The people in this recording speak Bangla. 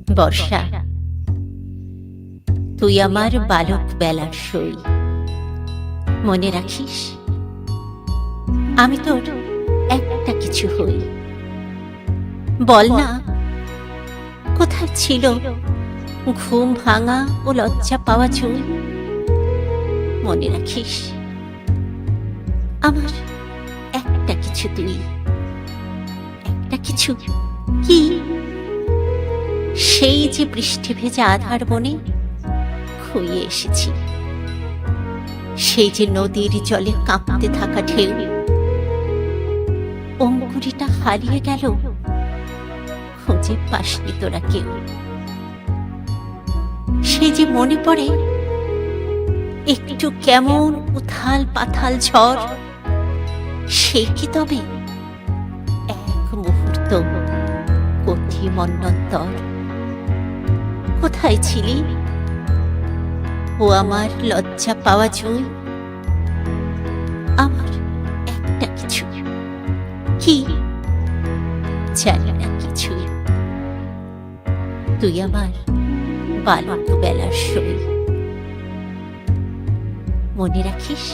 বর্ষা, তুই আমার বালক বেলার সই, মনে রাখিস আমি তোর একটা কিছু হই। বল না কোথায় ছিল ঘুম ভাঙা ও লজ্জা পাওয়া চুল? মনে রাখিস আমার একটা কিছু তুই, একটা কিছু কি? সেই যে বৃষ্টি ভেজা আধার বনে খুইয়ে এসেছি, সেই যে নদীর জলে কাঁপতে থাকা ঢেউ, অঙ্কুরিটা হারিয়ে গেল, খুঁজে পাসনি তোরা কেউ। সেই যে মনে পড়ে একটু কেমন উথাল পাথাল ঝড়, সে কি তবে এক মুহূর্ত কঠি মন্বন্তর? কোথায় ছিলি ও আমার লজ্জা পাওয়া জুই? আমার একটা কিছু কি জানি না কিছু। তুই আমার বালক বেলার সই, মনে রাখিস?